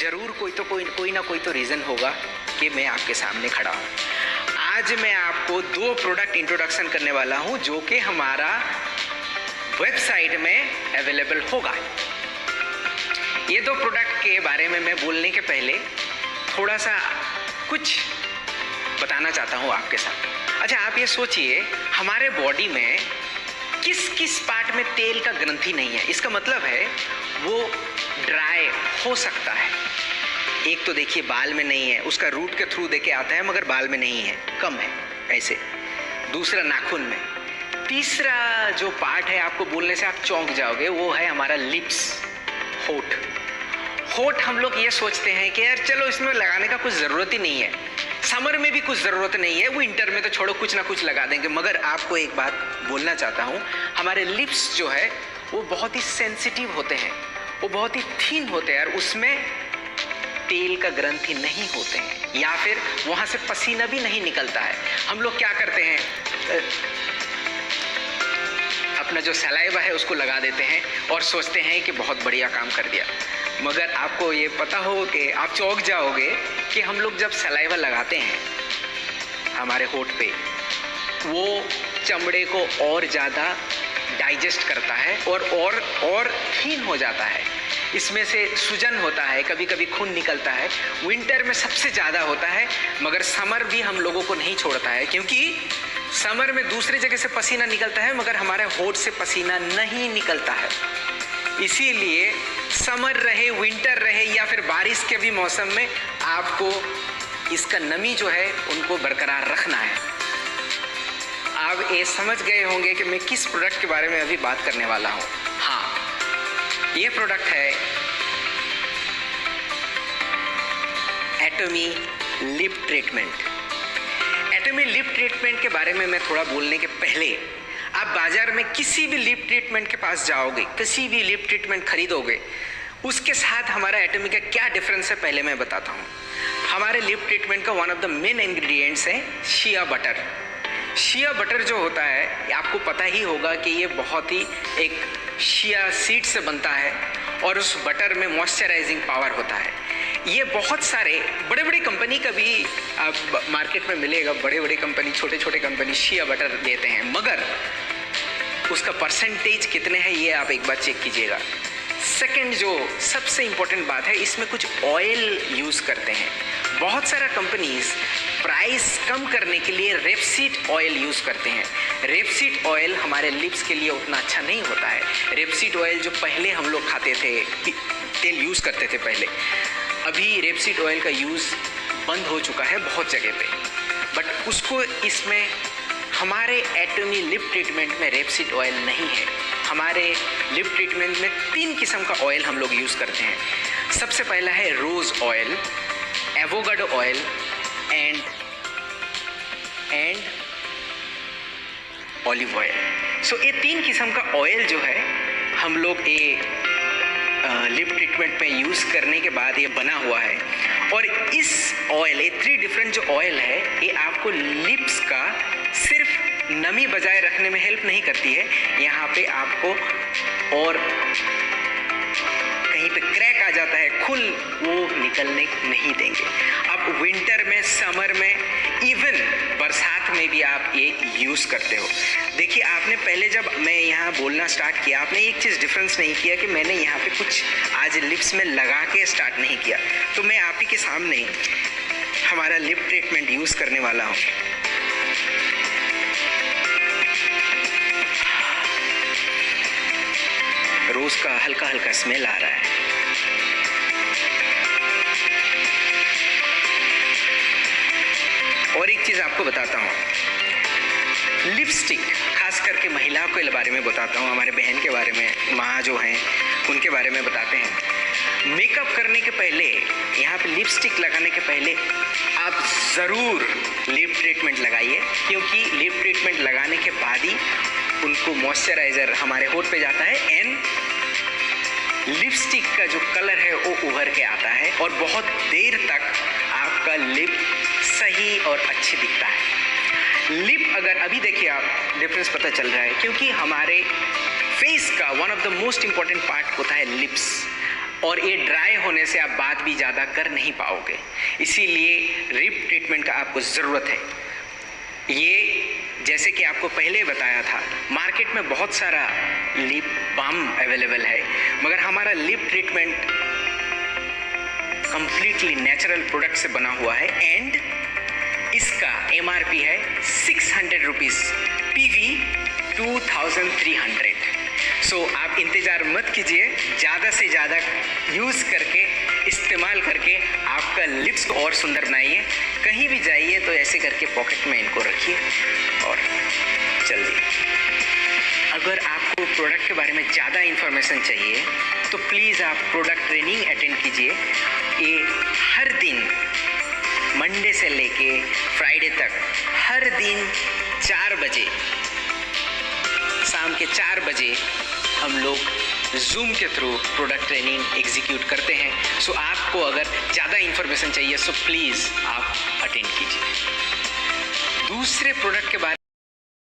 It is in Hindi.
जरूर कोई ना कोई तो रीज़न होगा कि मैं आपके सामने खड़ा हूँ। आज मैं आपको 2 प्रोडक्ट इंट्रोडक्शन करने वाला हूँ जो कि हमारा वेबसाइट में अवेलेबल होगा। ये 2 प्रोडक्ट के बारे में मैं बोलने के पहले थोड़ा सा कुछ बताना चाहता हूँ आपके साथ। अच्छा, आप ये सोचिए, हमारे बॉडी में किस किस पार्ट में तेल का ग्रंथि नहीं है। इसका मतलब है वो ड्राई हो सकता है। एक तो देखिए बाल में नहीं है, उसका रूट के थ्रू देके आता है मगर बाल में नहीं है, कम है ऐसे। दूसरा नाखून में। तीसरा जो पार्ट है, आपको बोलने से आप चौंक जाओगे, वो है हमारा लिप्स, होठ। होठ हम लोग ये सोचते हैं कि यार चलो इसमें लगाने का कुछ ज़रूरत ही नहीं है, समर में भी कुछ ज़रूरत नहीं है, विंटर में तो छोड़ो कुछ ना कुछ लगा देंगे। मगर आपको एक बात बोलना चाहता हूँ, हमारे लिप्स जो है वो बहुत ही सेंसिटिव होते हैं, वो बहुत ही थिन होते हैं और उसमें तेल का ग्रंथि नहीं होते हैं, या फिर वहाँ से पसीना भी नहीं निकलता है। हम लोग क्या करते हैं, अपना जो सलाइवा है उसको लगा देते हैं और सोचते हैं कि बहुत बढ़िया काम कर दिया। मगर आपको ये पता हो कि आप चौंक जाओगे कि हम लोग जब सलाइवा लगाते हैं हमारे होठ पे, वो चमड़े को और ज़्यादा डाइजेस्ट करता है और थीन हो जाता है। इसमें से सूजन होता है, कभी कभी खून निकलता है। विंटर में सबसे ज़्यादा होता है, मगर समर भी हम लोगों को नहीं छोड़ता है, क्योंकि समर में दूसरी जगह से पसीना निकलता है मगर हमारे होठ से पसीना नहीं निकलता है। इसीलिए समर रहे, विंटर रहे या फिर बारिश के भी मौसम में आपको इसका नमी जो है उनको बरकरार रखना है। आप ये समझ गए होंगे कि मैं किस प्रोडक्ट के बारे में अभी बात करने वाला हूँ। हाँ, ये प्रोडक्ट है Atomy lip treatment. Atomy lip treatment के बारे में मैं थोड़ा बोलने के पहले, आप बाजार में किसी भी लिप ट्रीटमेंट के पास जाओगे, किसी भी लिप ट्रीटमेंट खरीदोगे, उसके साथ हमारा एटोमी का क्या डिफरेंस है पहले मैं बताता हूँ। हमारे लिप ट्रीटमेंट का one of the main ingredients है शिया बटर। शिया बटर जो होता है, आपको पता ही होगा कि ये बहुत ही एक शिया सीड से बनता है और उस बटर में मॉइस्चराइजिंग पावर होता है। ये बहुत सारे बड़े बड़े कंपनी का भी आप मार्केट में मिलेगा, बड़े बड़े कंपनी, छोटे छोटे कंपनी शिया बटर देते हैं, मगर उसका परसेंटेज कितने हैं ये आप एक बार चेक कीजिएगा। सेकंड, जो सबसे इम्पोर्टेंट बात है, इसमें कुछ ऑयल यूज़ करते हैं। बहुत सारा कंपनीज प्राइस कम करने के लिए रेपसीड ऑयल यूज़ करते हैं। रेपसीड ऑयल हमारे लिप्स के लिए उतना अच्छा नहीं होता है। रेपसीड ऑयल जो पहले हम लोग खाते थे, तेल यूज़ करते थे पहले, अभी रेपसीड ऑयल का यूज़ बंद हो चुका है बहुत जगह पे, बट उसको इसमें हमारे एटोमी लिप ट्रीटमेंट में रेपसीड ऑयल नहीं है। हमारे लिप ट्रीटमेंट में 3 किस्म का ऑयल हम लोग यूज़ करते हैं। सबसे पहला है rose oil, avocado oil and olive oil. So ये 3 किस्म का ऑयल जो है हम लोग ये लिप ट्रीटमेंट में यूज़ करने के बाद ये बना हुआ है। और इस ऑयल, ये 3 डिफरेंट जो ऑयल है, ये आपको लिप्स का सिर्फ नमी बजाय रखने में हेल्प नहीं करती है, यहाँ पे आपको और कहीं पे क्रैक आ जाता है, खुल वो निकलने नहीं देंगे। अब विंटर में, समर में, इवन बरसात में भी आप ये यूज़ करते हो। देखिए, आपने पहले जब मैं यहाँ बोलना स्टार्ट किया, आपने एक चीज़ डिफरेंस नहीं किया कि मैंने यहाँ पे कुछ आज लिप्स में लगा के स्टार्ट नहीं किया। तो मैं आप ही के सामने हमारा लिप ट्रीटमेंट यूज़ करने वाला हूँ। रोज का हल्का हल्का स्मेल आ रहा है। और एक चीज़ आपको बताता हूँ, लिपस्टिक, खास करके महिलाओं के बारे में बताता हूँ, हमारे बहन के बारे में, माँ जो हैं उनके बारे में बताते हैं। मेकअप करने के पहले, यहाँ पे लिपस्टिक लगाने के पहले आप ज़रूर लिप ट्रीटमेंट लगाइए, क्योंकि लिप ट्रीटमेंट लगाने के बाद ही उनको मॉइस्चराइज़र हमारे होठ पे जाता है एंड लिपस्टिक का जो कलर है वो उभर के आता है और बहुत देर तक आपका लिप सही और अच्छी दिखता है। लिप अगर अभी देखिए आप डिफरेंस पता चल रहा है, क्योंकि हमारे फेस का one of the most important part होता है लिप्स। और ये ड्राई होने से आप बात भी ज़्यादा कर नहीं पाओगे, इसीलिए लिप ट्रीटमेंट का आपको ज़रूरत है। ये जैसे कि आपको पहले बताया था, मार्केट में बहुत सारा लिप बाम अवेलेबल है, मगर हमारा lip treatment completely natural product से बना हुआ है एंड इसका MRP है 600 रुपीज़, PV 2300। सो आप इंतज़ार मत कीजिए, ज़्यादा से ज़्यादा यूज़ करके, इस्तेमाल करके आपका लिप्स को और सुंदर बनाइए। कहीं भी जाइए तो ऐसे करके पॉकेट में इनको रखिए और जल्दी। अगर आपको प्रोडक्ट के बारे में ज़्यादा इन्फॉर्मेशन चाहिए तो प्लीज़ आप प्रोडक्ट ट्रेनिंग अटेंड कीजिए। ये हर दिन मंडे से लेके फ्राइडे तक हर दिन 4 बजे, शाम के 4 बजे हम लोग जूम के थ्रू प्रोडक्ट ट्रेनिंग एग्जीक्यूट करते हैं। सो आपको अगर ज़्यादा इन्फॉर्मेशन चाहिए सो प्लीज़ आप अटेंड कीजिए। दूसरे प्रोडक्ट के बारे